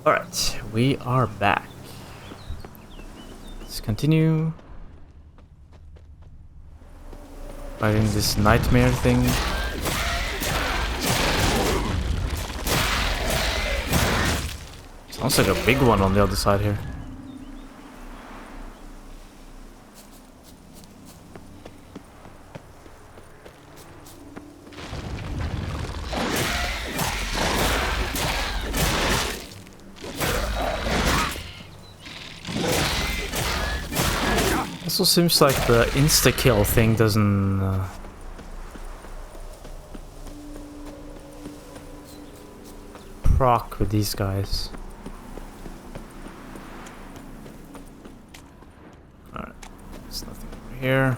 Alright, we are back. Let's continue fighting this nightmare thing. Sounds like a big one on the other side here. Also seems like the insta-kill thing doesn't proc with these guys. Alright, there's nothing over here.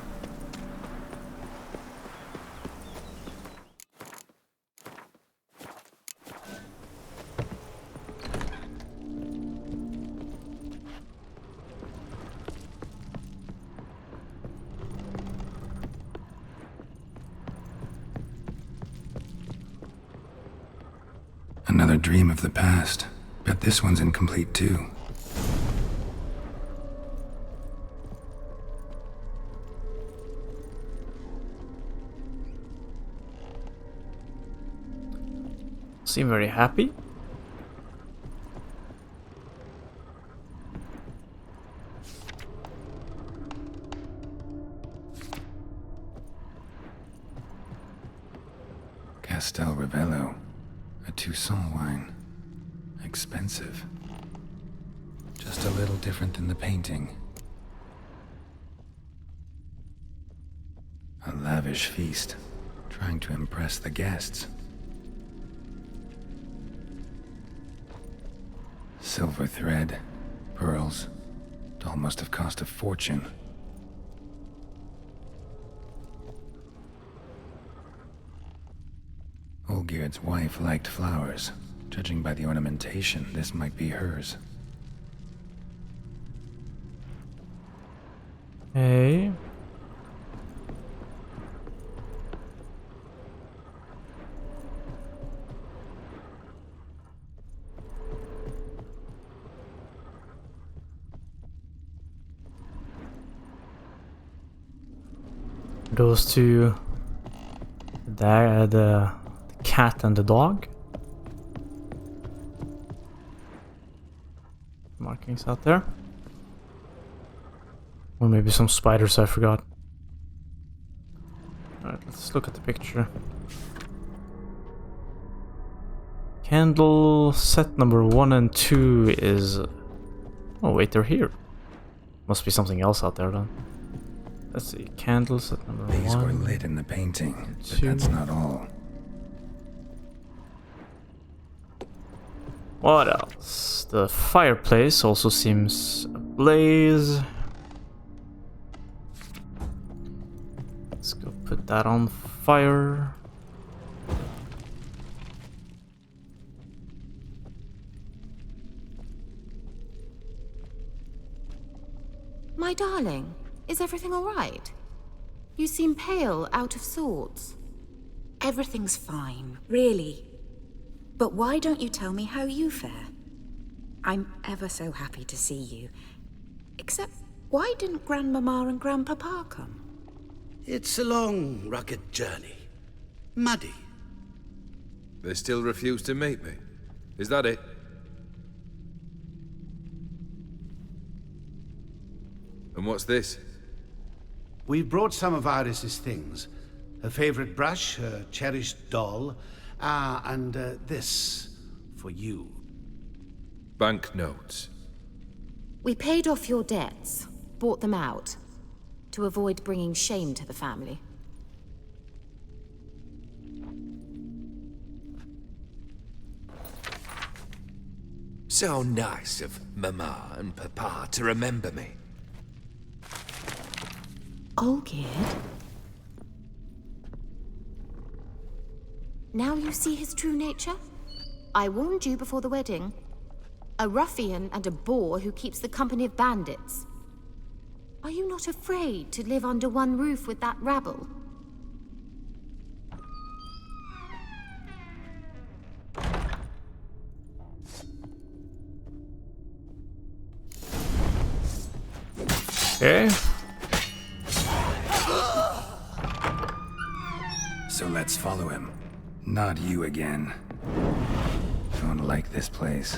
Another dream of the past. Bet this one's incomplete too. Seem very happy. Castel Ravello. A Toussaint wine. Expensive. Just a little different than the painting. A lavish feast, trying to impress the guests. Silver thread, pearls. Doll must have cost a fortune. Olgierd's wife liked flowers. Judging by the ornamentation, this might be hers. Hey. Those two, the cat and the dog. Markings out there. Or maybe some spiders I forgot. Alright, let's look at the picture. Candle set number 1 and 2 is... Oh wait, they're here. Must be something else out there then. Let's see, candle set number 1. These were lit in the painting, but that's not all. What else? The fireplace also seems ablaze. Let's go put that on fire. My darling, is everything all right? You seem pale, out of sorts. Everything's fine, really. But why don't you tell me how you fare? I'm ever so happy to see you. Except, why didn't Grandmama and Grandpapa come? It's a long, rugged journey. Muddy. They still refuse to meet me. Is that it? And what's this? We've brought some of Iris's things. Her favorite brush, her cherished doll, and this for you. Banknotes. We paid off your debts, bought them out, to avoid bringing shame to the family. So nice of Mama and Papa to remember me. Olgierd? Now you see his true nature? I warned you before the wedding. A ruffian and a boor who keeps the company of bandits. Are you not afraid to live under one roof with that rabble? Okay. So let's follow him. Not you again. Don't like this place.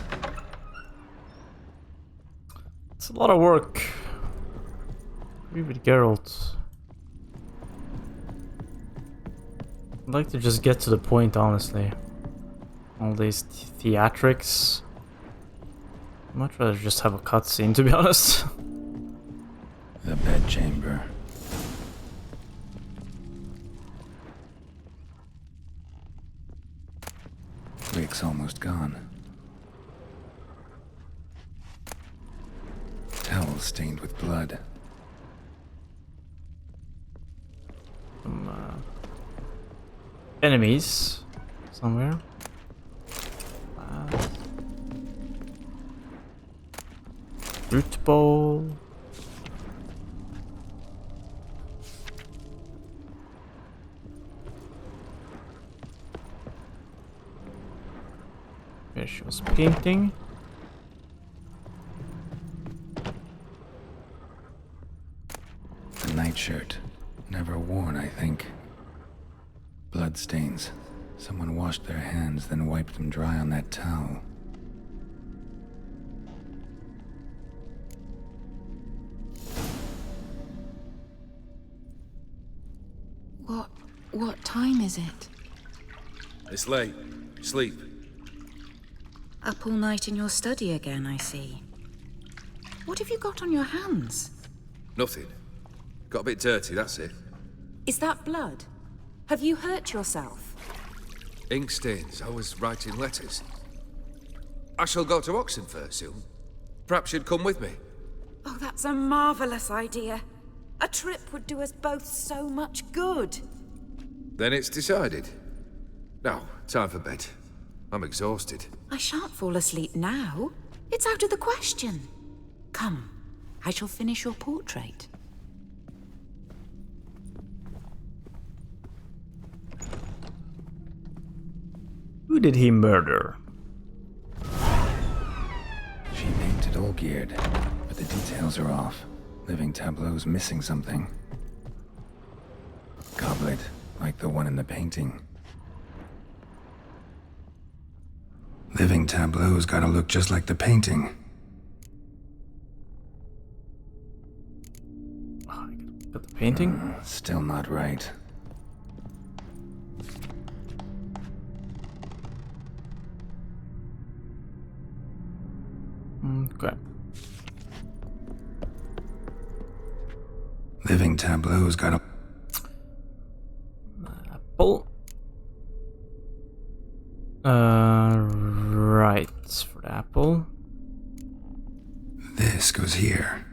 It's a lot of work. Agree with Geralt. I'd like to just get to the point, honestly. All these theatrics. I'd much rather just have a cutscene, to be honest. The bedchamber. Rick's almost gone. Towel stained with blood. Enemies somewhere. Root bowl. There she was painting. The nightshirt. Never worn, I think. Bloodstains. Someone washed their hands, then wiped them dry on that towel. What time is it? It's late. Sleep. Up all night in your study again, I see. What have you got on your hands? Nothing. Got a bit dirty, that's it. Is that blood? Have you hurt yourself? Ink stains. I was writing letters. I shall go to Oxenfurt soon. Perhaps you'd come with me. Oh, that's a marvelous idea. A trip would do us both so much good. Then it's decided. Now, time for bed. I'm exhausted. I shan't fall asleep now. It's out of the question. Come, I shall finish your portrait. Who did he murder? She painted Olgierd, but the details are off. Living tableau's missing something. Goblet, like the one in the painting. Living tableau's gotta look just like the painting. Oh, I got the painting? Still not right. Okay. Living tableau's gotta... Apple. Right, for the apple. This goes here.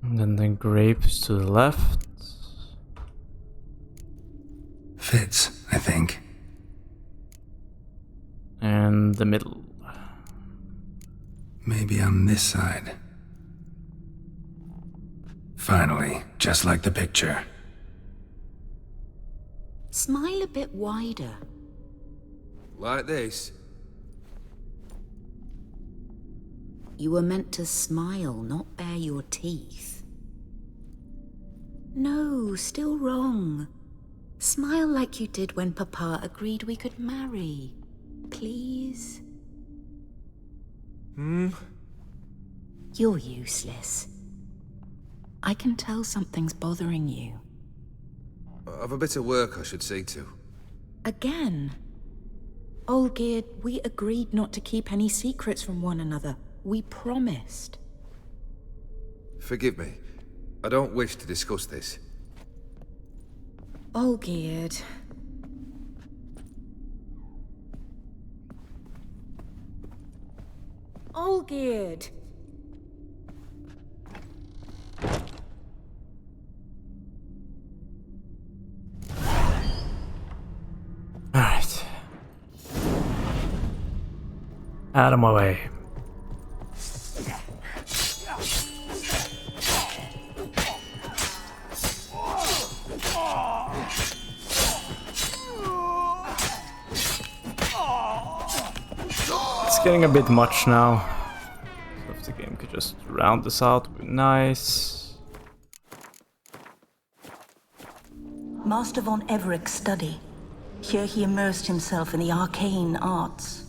And then the grapes to the left. Fits, I think. And the middle. Maybe on this side. Finally, just like the picture. Smile a bit wider. Like this? You were meant to smile, not bare your teeth. No, still wrong. Smile like you did when Papa agreed we could marry. Please? You're useless. I can tell something's bothering you. I've a bit of work I should see to. Again? Olgierd, we agreed not to keep any secrets from one another. We promised. Forgive me. I don't wish to discuss this. Olgierd. Olgierd. Alright. Out of my way. It's getting a bit much now. So I have the game could just round this out. Would be nice. Master von Everett's study. Here he immersed himself in the arcane arts.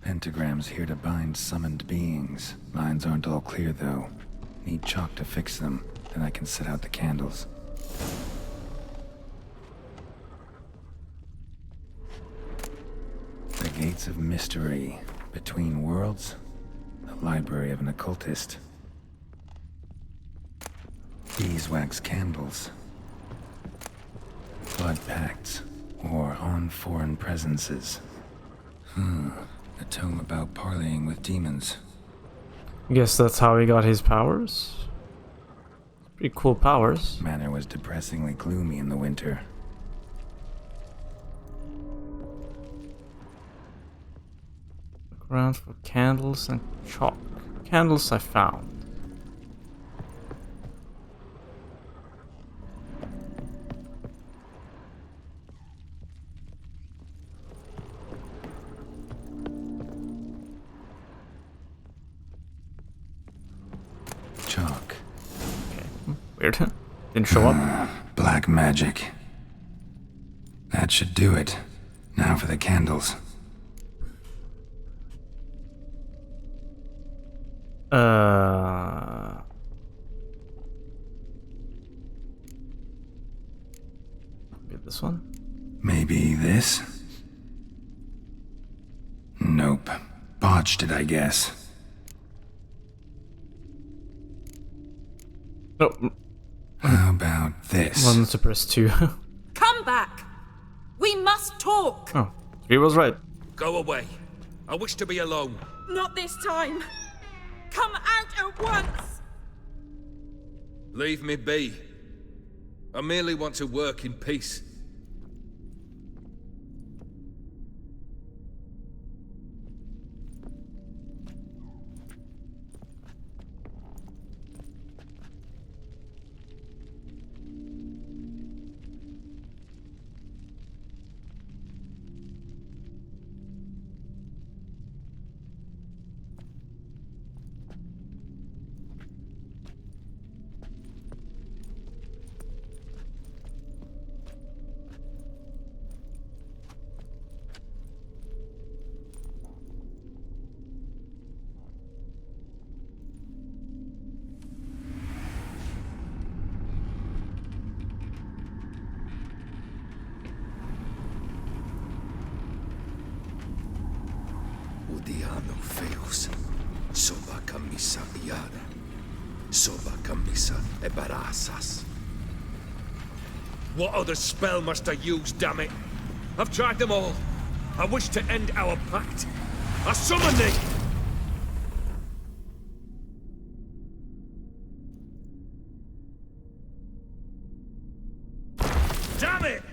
Pentagrams here to bind summoned beings. Lines aren't all clear, though. Need chalk to fix them, then I can set out the candles. The Gates of Mystery. Between Worlds. The Library of an Occultist. Beeswax candles. Blood pacts. Or on foreign presences. A tome about parleying with demons. Guess that's how he got his powers. Pretty cool powers. Manor was depressingly gloomy in the winter. Look around for candles and chalk. Candles I found. Chalk. Weird. Didn't show up. Black magic. That should do it. Now for the candles. Get this one. Maybe this? Nope. Botched it, I guess. Oh, How about this? wanted to press 2. Come back! We must talk! Oh, 3 was right. Go away. I wish to be alone. Not this time! Come out at once! Leave me be. I merely want to work in peace. Odiano feos. Soba camisa iada. Soba camisa e barasas. What other spell must I use, damn it? I've tried them all. I wish to end our pact. I summon thee! Damn it!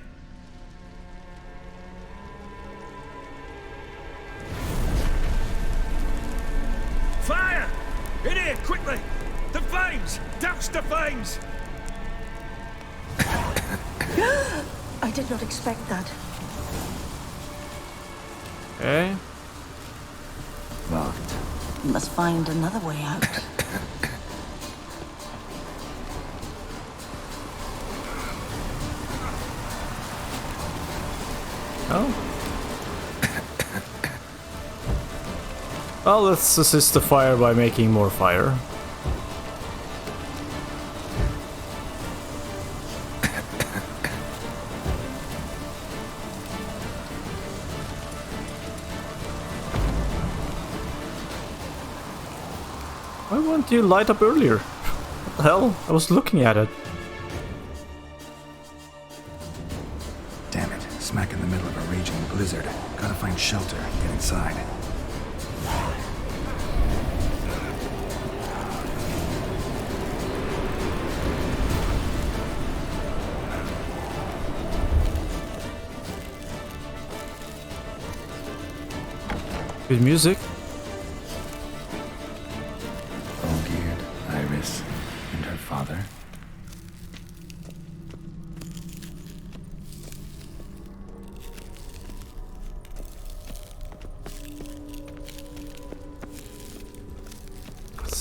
Fire! In here, quickly! The flames! Douse the flames! I did not expect that. Okay. Locked. We must find another way out. Oh. Well, let's assist the fire by making more fire. Why wouldn't you light up earlier? What the hell? I was looking at it. Damn it. Smack in the middle of a raging blizzard. Gotta find shelter and get inside. Good music. Olgierd, Iris, and her father.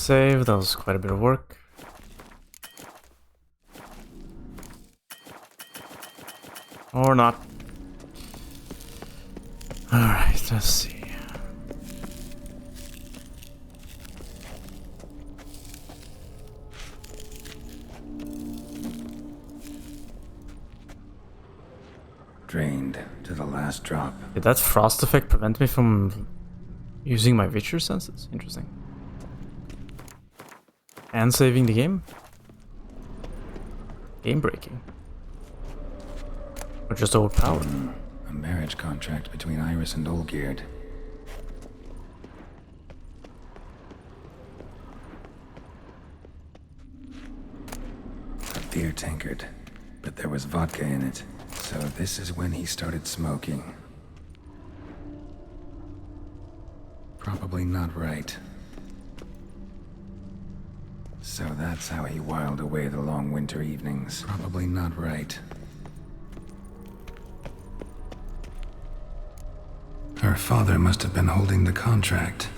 save. That was quite a bit of work. Or not. Alright, let's see. Drained to the last drop. Did that frost effect prevent me from using my Witcher senses? Interesting. And saving the game? Game breaking. Or just overpowered? A marriage contract between Iris and Olgierd. A beer tankard, but there was vodka in it. So this is when he started smoking. Probably not right. So that's how he whiled away the long winter evenings. Probably not right. Her father must have been holding the contract.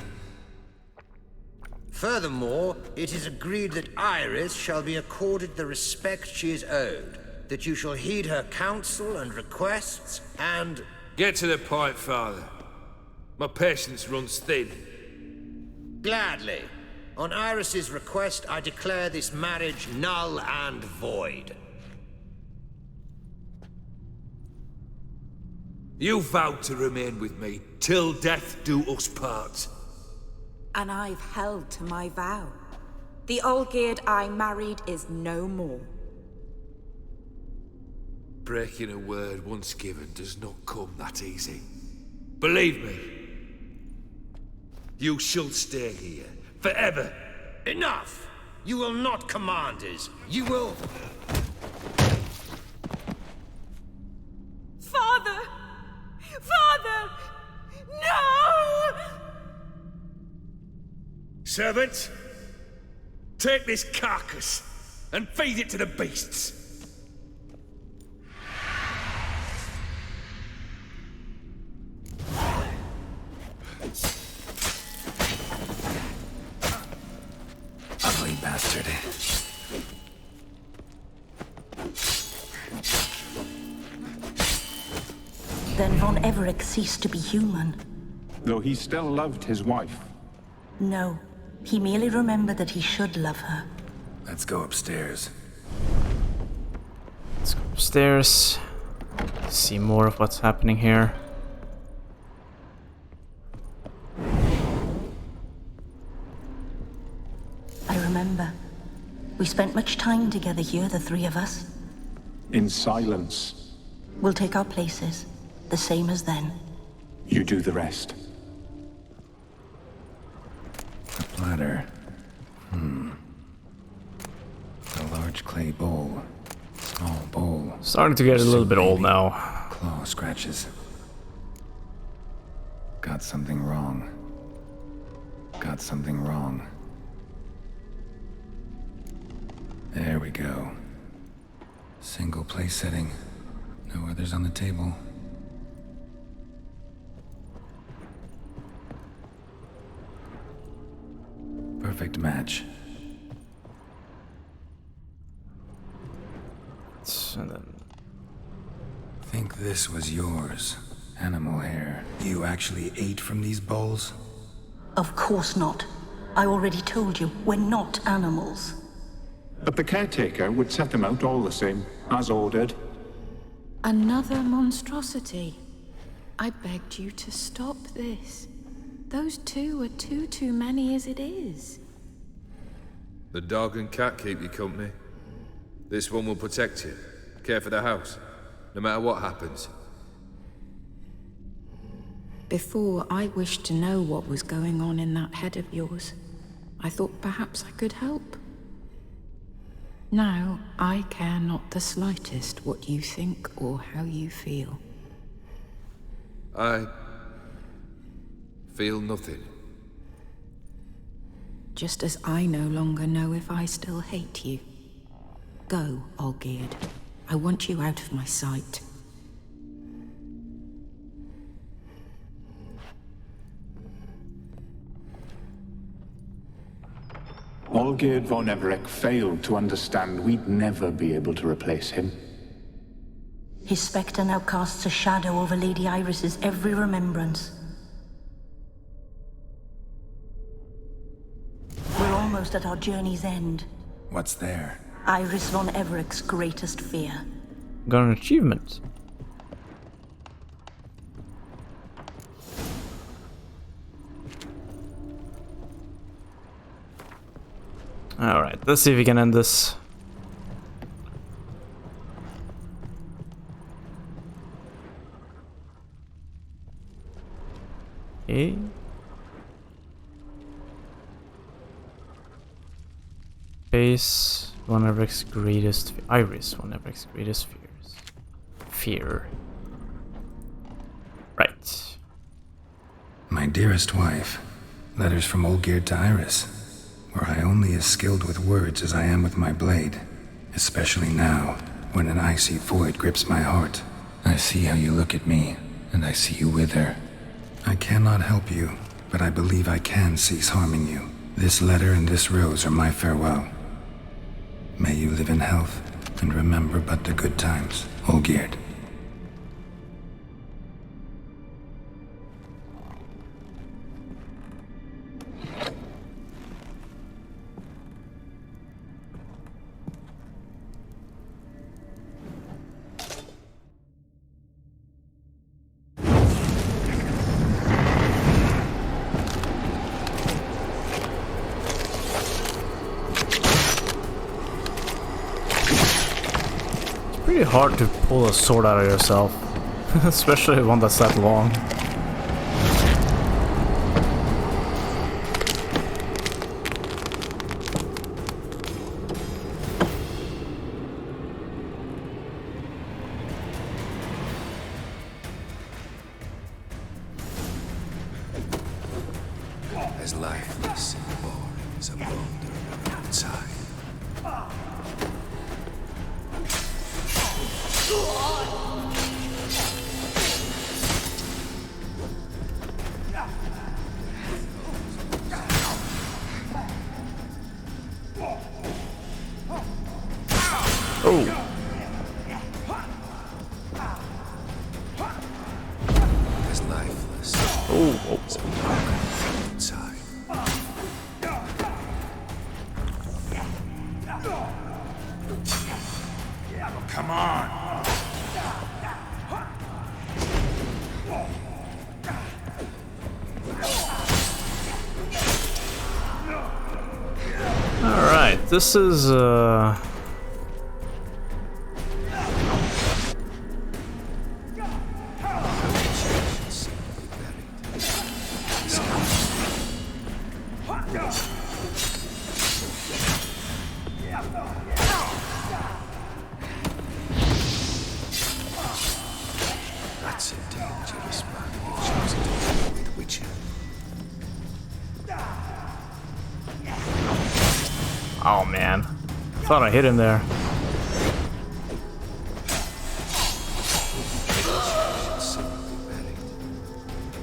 Furthermore, it is agreed that Iris shall be accorded the respect she is owed, that you shall heed her counsel and requests, and... Get to the point, Father. My patience runs thin. Gladly. On Iris's request, I declare this marriage null and void. You vowed to remain with me till death do us part. And I've held to my vow. The Olgierd I married is no more. Breaking a word once given does not come that easy. Believe me. You shall stay here, forever. Enough! You will not command us. You will... Father! Father! No! Servant, take this carcass and feed it to the beasts. Ugly bastard. Then Von Everett ceased to be human. Though he still loved his wife. No, he merely remembered that he should love her. Let's go upstairs. Let's go upstairs. See more of what's happening here. I remember. We spent much time together here, the three of us. In silence. We'll take our places, the same as then. You do the rest. A platter. A large clay bowl. Small bowl. Starting to get a little bit old now. Claw scratches. Got something wrong. Got something wrong. There we go. Single place setting. No others on the table. Perfect match. And then Think this was yours. Animal hair. You actually ate from these bowls? Of course not. I already told you, we're not animals. But the caretaker would set them out all the same, as ordered. Another monstrosity. I begged you to stop this. Those two are too many as it is. The dog and cat keep you company. This one will protect you. Care for the house, no matter what happens. Before, I wished to know what was going on in that head of yours. I thought perhaps I could help. Now, I care not the slightest what you think or how you feel. I feel nothing. Just as I no longer know if I still hate you. Go, Olgierd. I want you out of my sight. Olgierd von Everec failed to understand we'd never be able to replace him. His spectre now casts a shadow over Lady Iris's every remembrance. We're almost at our journey's end. What's there? Iris von Everec's greatest fear. Got an achievement. Alright, let's see if we can end this. Okay. Base one of Everett's greatest Iris, one of Everett's greatest fears. Fear. Right. My dearest wife, letters from Olgierd to Iris. Were I only as skilled with words as I am with my blade, especially now, when an icy void grips my heart. I see how you look at me, and I see you wither. I cannot help you, but I believe I can cease harming you. This letter and this rose are my farewell. May you live in health, and remember but the good times, Olgierd. Pretty hard to pull a sword out of yourself, especially one that's that long. As lifeless and boring as a boulder outside. Come on! Alright, this is That's a dangerous man who chooses to deal with witches. oh man. Thought I hit him there.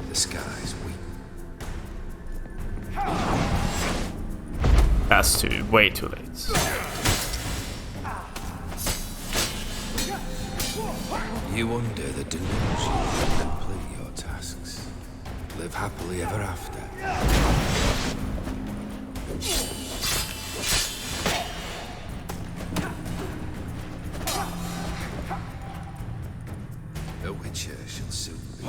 The sky's weak. That's way too late. You under the delusion to complete your tasks. Live happily ever after. The Witcher shall soon be.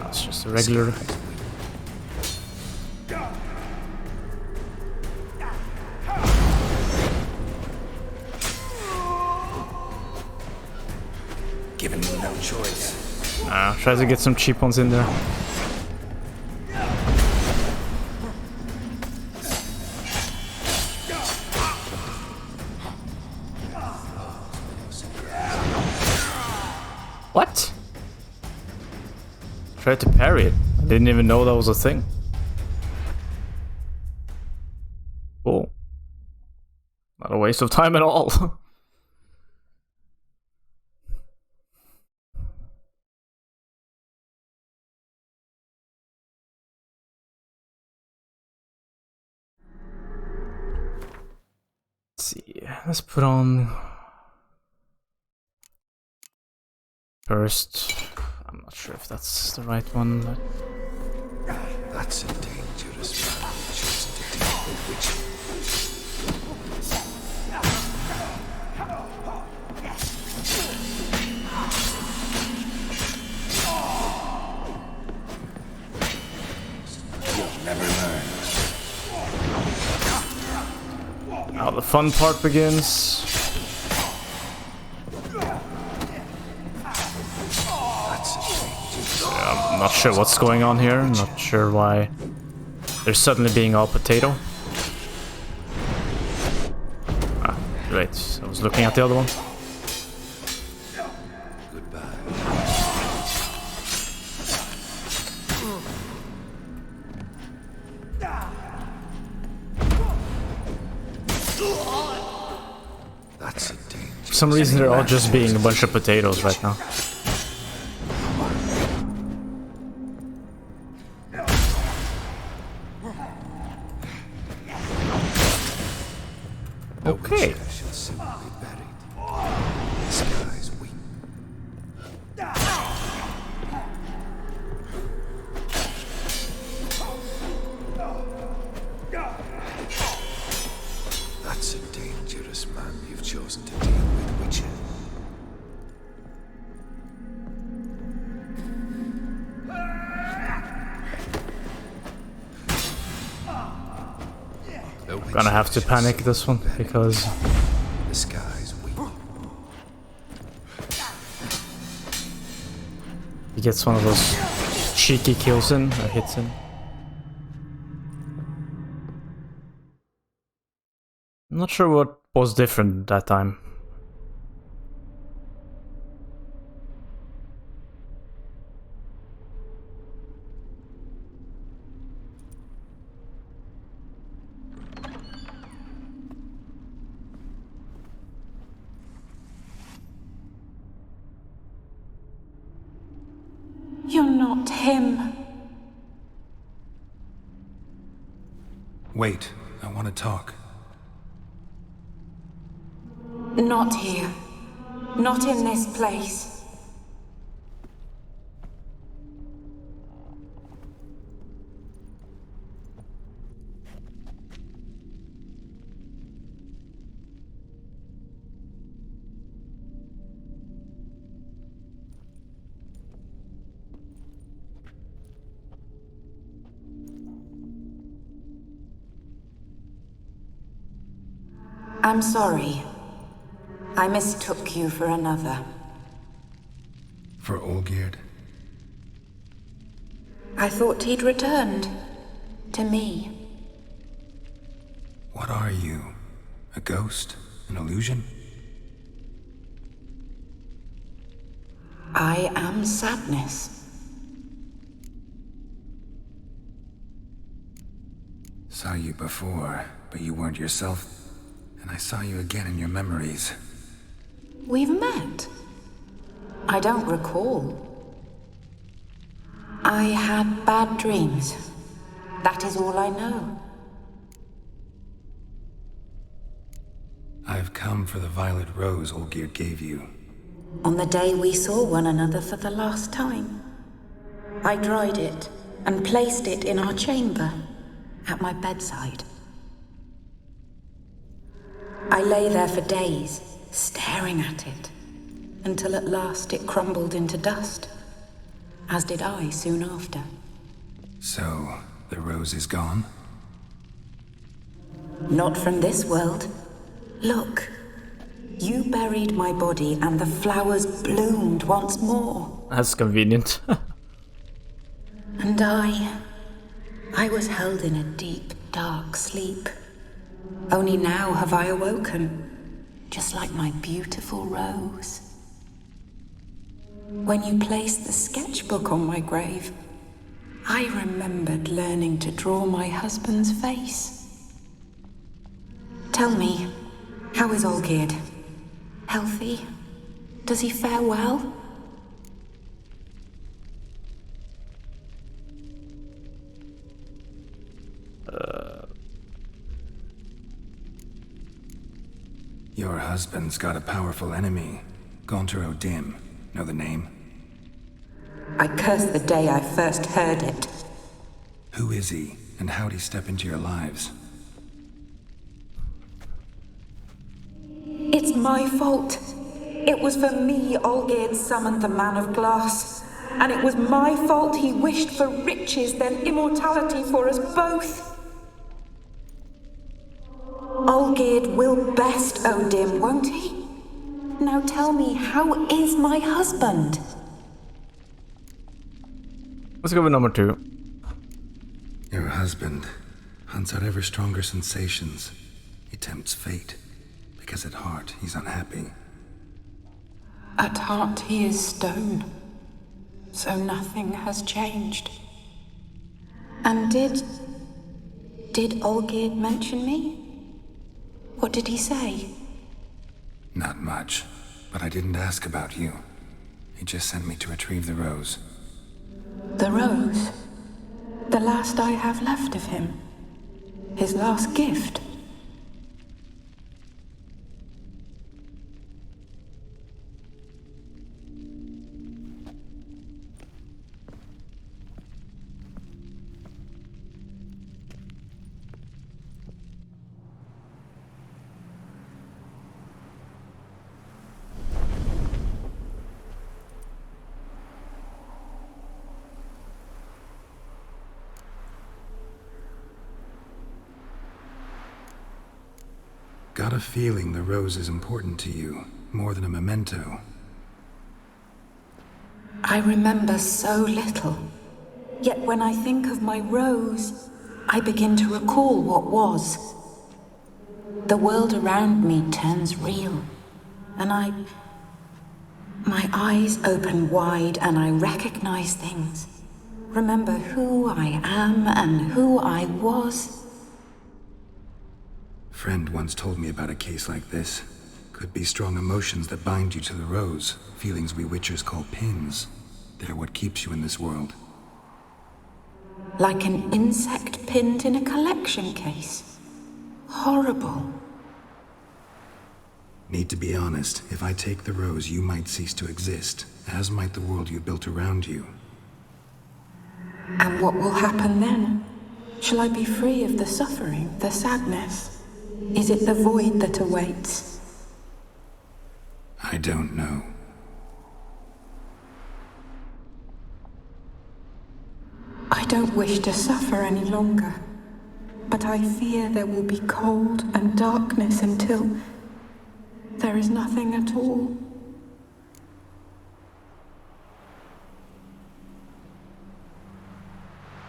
That's just a regular. Given you no choice. Try to get some cheap ones in there. What? Tried to parry it. I didn't even know that was a thing. Cool. Not a waste of time at all. see. Let's put on first. I'm not sure if that's the right one, but That's a dangerous man who chooses to deal with witches. You'll never learn. now the fun part begins. I'm not sure what's going on here. I'm not sure why they're suddenly being all potato. Ah, right. I was looking at the other one. For some reason, they're all just being a bunch of potatoes right now. Okay. That's a dangerous man you've chosen to deal with, Witcher. Gonna have to panic this one because the sky's weak. he gets one of those cheeky kills in or hits him. I'm not sure what was different that time. You're not him. Wait, I want to talk. Not here. Not in this place. I'm sorry. I mistook you for another. For Olgierd? I thought he'd returned. To me. What are you? A ghost? An illusion? I am sadness. Saw you before, but you weren't yourself. And I saw you again in your memories. We've met. I don't recall. I had bad dreams. That is all I know. I've come for the violet rose Olgierd gave you. On the day we saw one another for the last time, I dried it and placed it in our chamber, at my bedside. I lay there for days, staring at it, until at last it crumbled into dust, as did I soon after. So, the rose is gone? Not from this world. Look, you buried my body and the flowers bloomed once more. That's convenient. And I was held in a deep, dark sleep. Only now have I awoken, just like my beautiful rose. When you placed the sketchbook on my grave, I remembered learning to draw my husband's face. Tell me, how is Olgierd? Healthy? Does he fare well? Your husband's got a powerful enemy. Gaunter Dim. Know the name? I curse the day I first heard it. Who is he, and how'd he step into your lives? It's my fault. It was for me Olgierd summoned the Man of Glass. And it was my fault he wished for riches, then immortality for us both. Olgierd will best Odim, won't he? Now tell me, how is my husband? Let's go with number 2. Your husband hunts out ever stronger sensations. He tempts fate, because at heart he's unhappy. At heart he is stone, so nothing has changed. And did Olgierd mention me? What did he say? Not much, but I didn't ask about you. He just sent me to retrieve the rose. The rose? The last I have left of him? His last gift? Got a feeling the rose is important to you, more than a memento. I remember so little. Yet when I think of my rose, I begin to recall what was. The world around me turns real, and my eyes open wide and I recognize things. Remember who I am and who I was. Friend once told me about a case like this. Could be strong emotions that bind you to the rose, feelings we witchers call pins. They're what keeps you in this world. Like an insect pinned in a collection case. Horrible. Need to be honest, if I take the rose, you might cease to exist, as might the world you built around you. And what will happen then? Shall I be free of the suffering, the sadness? Is it the void that awaits? I don't know. I don't wish to suffer any longer, but I fear there will be cold and darkness until there is nothing at all.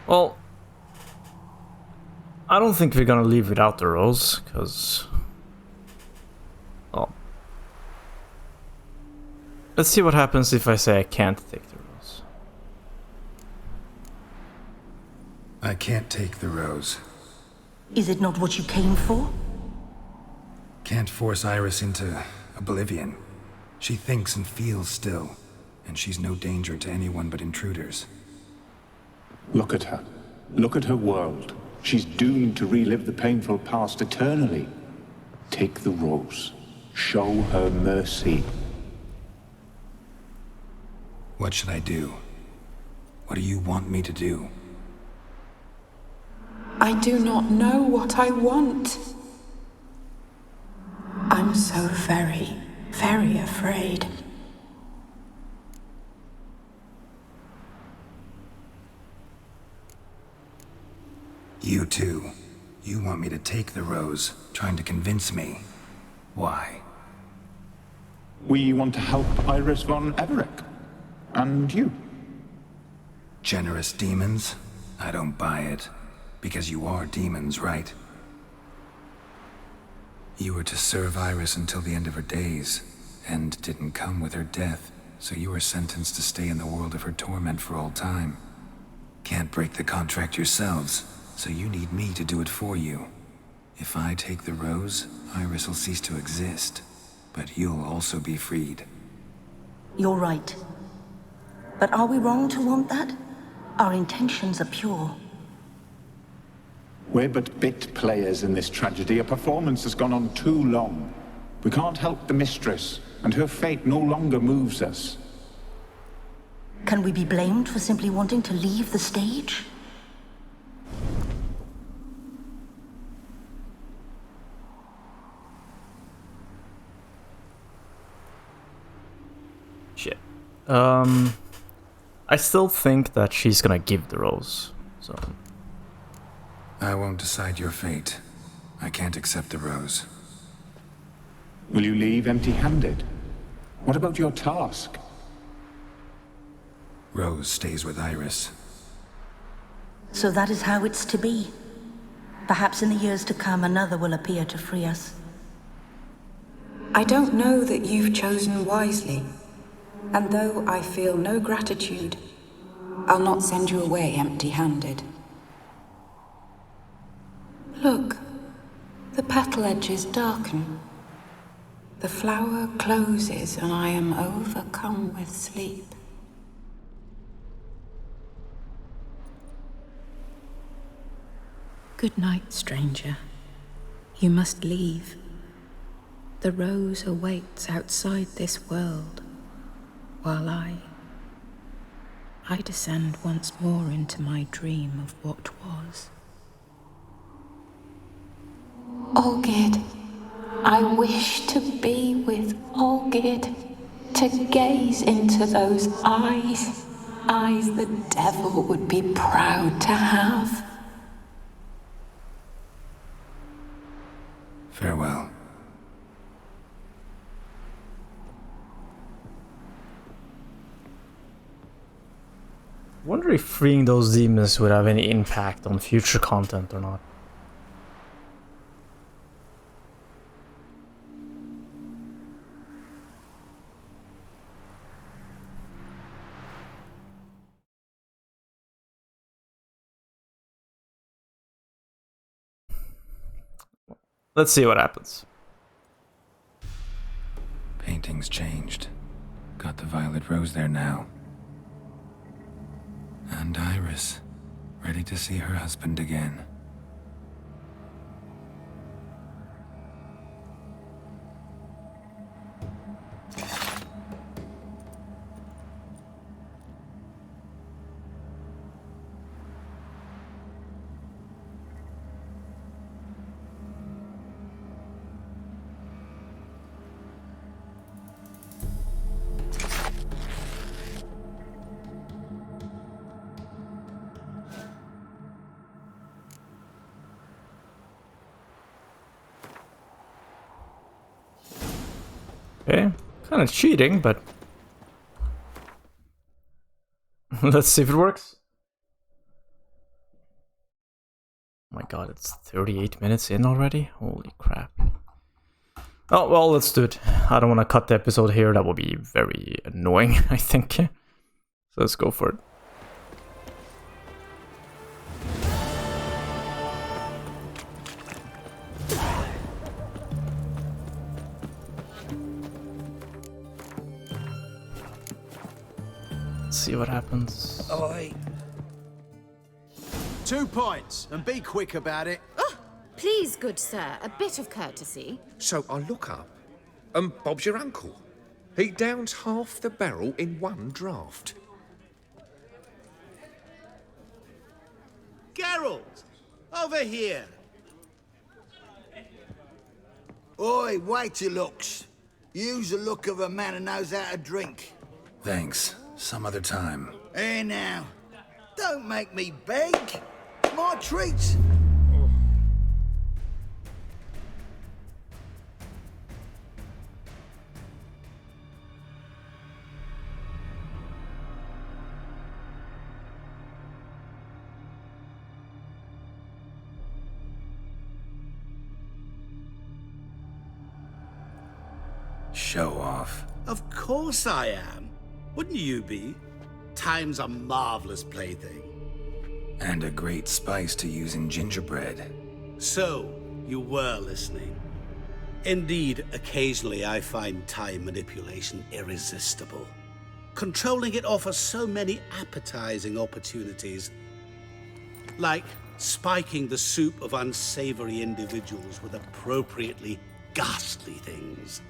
Well, I don't think we're gonna leave without the rose, because... Oh. Let's see what happens if I say I can't take the rose. I can't take the rose. Is it not what you came for? Can't force Iris into oblivion. She thinks and feels still, and she's no danger to anyone but intruders. Look at her. Look at her world. She's doomed to relive the painful past eternally. Take the rose. Show her mercy. What should I do? What do you want me to do? I do not know what I want. I'm so very, very afraid. You too. You want me to take the rose, trying to convince me. Why? We want to help Iris von Everec. And you. Generous demons? I don't buy it. Because you are demons, right? You were to serve Iris until the end of her days. End didn't come with her death, so you were sentenced to stay in the world of her torment for all time. Can't break the contract yourselves, so you need me to do it for you. If I take the rose, Iris will cease to exist, but you'll also be freed. You're right. But are we wrong to want that? Our intentions are pure. We're but bit players in this tragedy. A performance has gone on too long. We can't help the mistress, and her fate no longer moves us. Can we be blamed for simply wanting to leave the stage? Shit. I still think that she's gonna give the rose, so... I won't decide your fate. I can't accept the rose. Will you leave empty-handed? What about your task? Rose stays with Iris. So that is how it's to be. Perhaps in the years to come, another will appear to free us. I don't know that you've chosen wisely. And though I feel no gratitude, I'll not send you away empty-handed. Look, the petal edges darken. The flower closes and I am overcome with sleep. Good night, stranger. You must leave. The rose awaits outside this world, while I descend once more into my dream of what was. Olgierd, I wish to be with Olgierd, to gaze into those eyes the devil would be proud to have. Farewell. Wonder if freeing those demons would have any impact on future content or not. Let's see what happens. Painting's changed. Got the violet rose there now. And Iris, ready to see her husband again. Okay, kind of cheating, but let's see if it works. Oh my god, it's 38 minutes in already? Holy crap. Oh, well, let's do it. I don't want to cut the episode here, that would be very annoying, I think. So let's go for it. See what happens. Oi. 2 points, and be quick about it. Oh, please, good sir, a bit of courtesy. So I look up, and Bob's your uncle. He downs half the barrel in one draught. Geralt, over here. Oi, wait your looks. Use the look of a man who knows how to drink. Thanks. Some other time. Here now. Don't make me beg. My treat. Show off. Of course I am. Wouldn't you be? Time's a marvelous plaything. And a great spice to use in gingerbread. So, you were listening. Indeed, occasionally I find time manipulation irresistible. Controlling it offers so many appetizing opportunities. Like spiking the soup of unsavory individuals with appropriately ghastly things.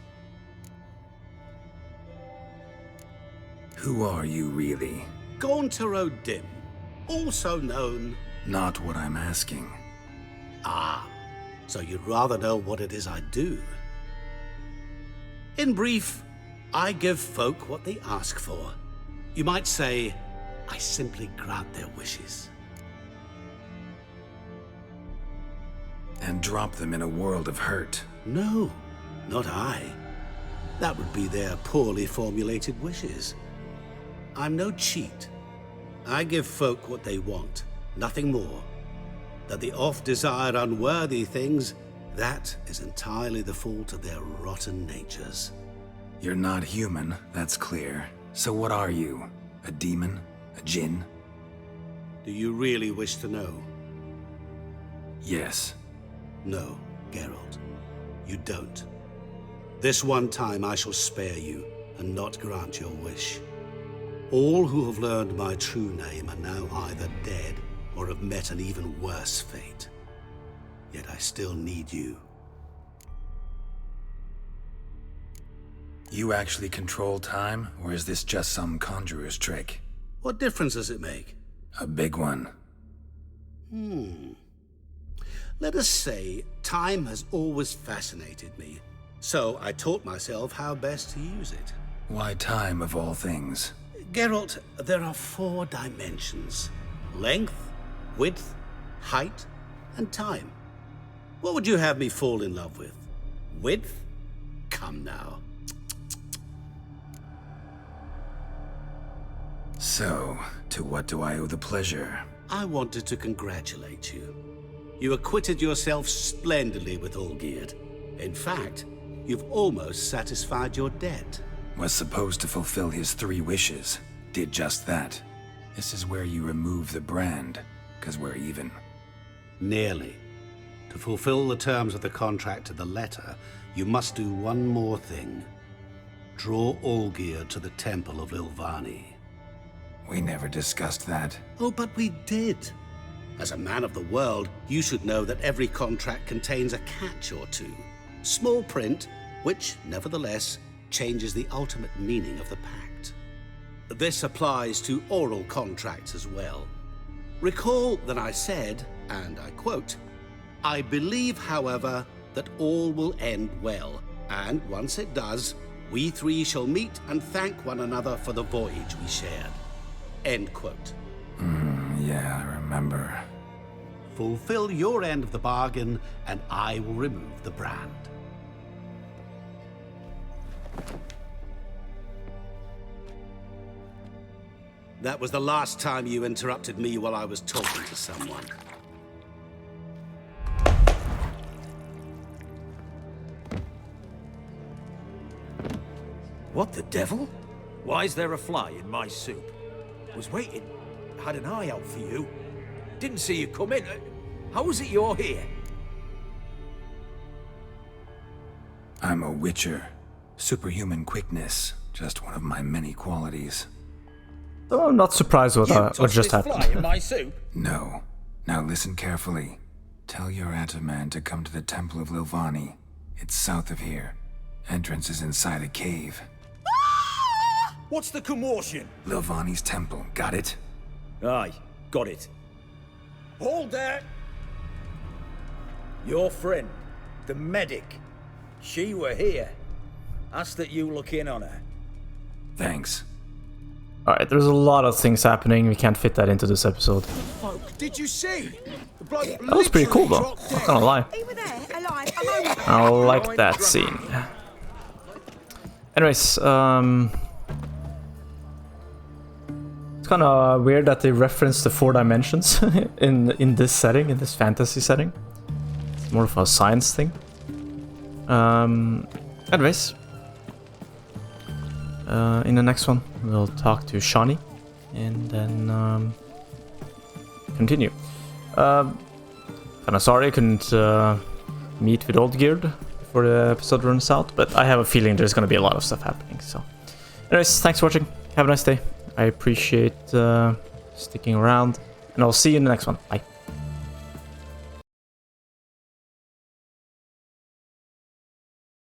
Who are you, really? Gauntero Dim, also known... Not what I'm asking. Ah, so you'd rather know what it is I do. In brief, I give folk what they ask for. You might say, I simply grant their wishes. And drop them in a world of hurt. No, not I. That would be their poorly formulated wishes. I'm no cheat. I give folk what they want, nothing more. That they oft desire unworthy things, that is entirely the fault of their rotten natures. You're not human, that's clear. So what are you? A demon? A djinn? Do you really wish to know? Yes. No, Geralt. You don't. This one time I shall spare you, and not grant your wish. All who have learned my true name are now either dead, or have met an even worse fate. Yet I still need you. You actually control time, or is this just some conjurer's trick? What difference does it make? A big one. Let us say, time has always fascinated me, so I taught myself how best to use it. Why time, of all things? Geralt, there are 4 dimensions. Length, width, height, and time. What would you have me fall in love with? Width? Come now. So, to what do I owe the pleasure? I wanted to congratulate you. You acquitted yourself splendidly with Olgierd. In fact, you've almost satisfied your debt. Was supposed to fulfill his 3 wishes. Did just that. This is where you remove the brand, 'cause we're even. Nearly. To fulfill the terms of the contract to the letter, you must do one more thing. Draw Olgierd to the Temple of Lilvani. We never discussed that. Oh, but we did. As a man of the world, you should know that every contract contains a catch or two. Small print, which, nevertheless, changes the ultimate meaning of the pact. This applies to oral contracts as well. Recall that I said, and I quote, "I believe, however, that all will end well, and once it does, we 3 shall meet and thank one another for the voyage we shared." End quote. Yeah, I remember. Fulfill your end of the bargain, and I will remove the brand. That was the last time you interrupted me while I was talking to someone. What the devil? Why is there a fly in my soup? Was waiting. Had an eye out for you. Didn't see you come in. How is it you're here? I'm a witcher. Superhuman quickness. Just one of my many qualities. So I'm not surprised with what just happened. Fly in my soup? No. Now listen carefully. Tell your Ataman to come to the Temple of Lilvani. It's south of here. Entrance is inside a cave. What's the commotion? Lilvani's temple, got it? Aye, got it. Hold there! Your friend, the medic, she were here. Asked that you look in on her. Thanks. Alright, there's a lot of things happening. We can't fit that into this episode. Folk, did you see? The bloke That was pretty cool though, not gonna lie. I like that scene. Anyways, it's kind of weird that they reference the 4 dimensions in this setting, in this fantasy setting. It's more of a science thing. Anyways, in the next one, we'll talk to Shani and then continue. Kind of sorry I couldn't meet with Olgierd before the episode runs out, but I have a feeling there's going to be a lot of stuff happening. So, anyways, thanks for watching. Have a nice day. I appreciate sticking around, and I'll see you in the next one. Bye.